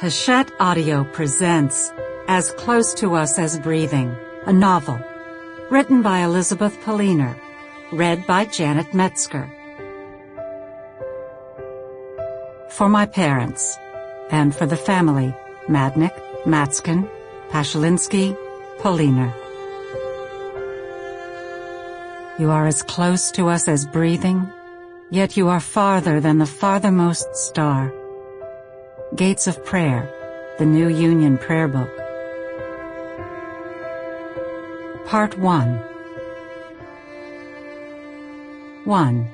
Hachette Audio presents As Close to Us as Breathing, a novel, written by Elizabeth Poliner, read by Janet Metzger. For my parents, and for the family, Madnick, Matzkin, Pashalinsky, Poliner. You are as close to us as breathing, yet you are farther than the farthermost star. Gates of Prayer, the New Union Prayer Book. Part 1. 1.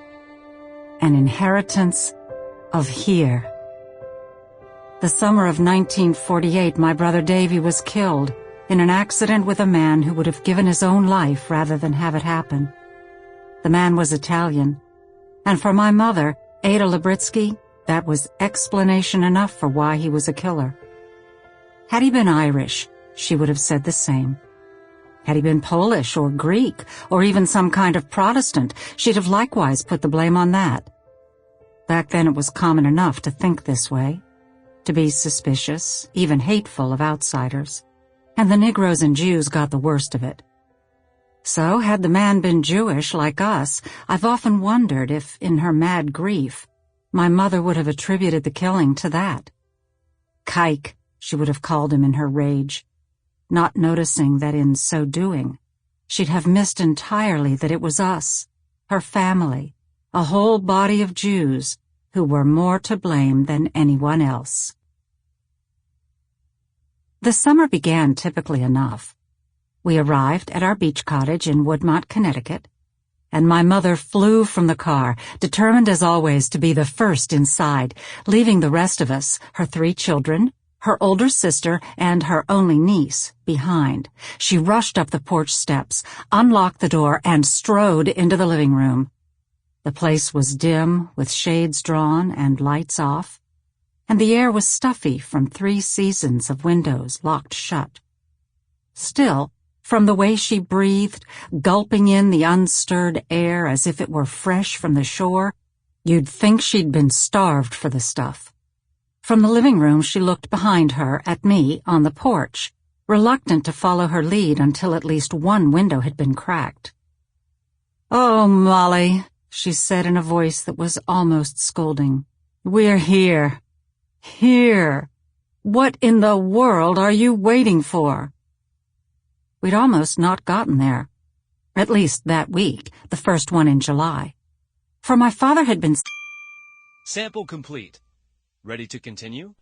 An Inheritance of Here. The summer of 1948, my brother Davy was killed in an accident with a man who would have given his own life rather than have it happen. The man was Italian, and for my mother, Ada Labritsky, that was explanation enough for why he was a killer. Had he been Irish, she would have said the same. Had he been Polish or Greek, or even some kind of Protestant, she'd have likewise put the blame on that. Back then it was common enough to think this way, to be suspicious, even hateful of outsiders, and the Negroes and Jews got the worst of it. So, had the man been Jewish like us, I've often wondered if, in her mad grief, my mother would have attributed the killing to that. Kike, she would have called him in her rage, not noticing that in so doing, she'd have missed entirely that it was us, her family, a whole body of Jews, who were more to blame than anyone else. The summer began typically enough. We arrived at our beach cottage in Woodmont, Connecticut, and my mother flew from the car, determined as always to be the first inside, leaving the rest of us, her 3 children, her older sister, and her only niece, behind. She rushed up the porch steps, unlocked the door, and strode into the living room. The place was dim, with shades drawn and lights off, and the air was stuffy from 3 seasons of windows locked shut. Still, from the way she breathed, gulping in the unstirred air as if it were fresh from the shore, you'd think she'd been starved for the stuff. From the living room she looked behind her at me on the porch, reluctant to follow her lead until at least one window had been cracked. "Oh, Molly," she said in a voice that was almost scolding, "we're here. Here. What in the world are you waiting for?" We'd almost not gotten there. At least that week, the first one in July. For my father had been... Sample complete. Ready to continue?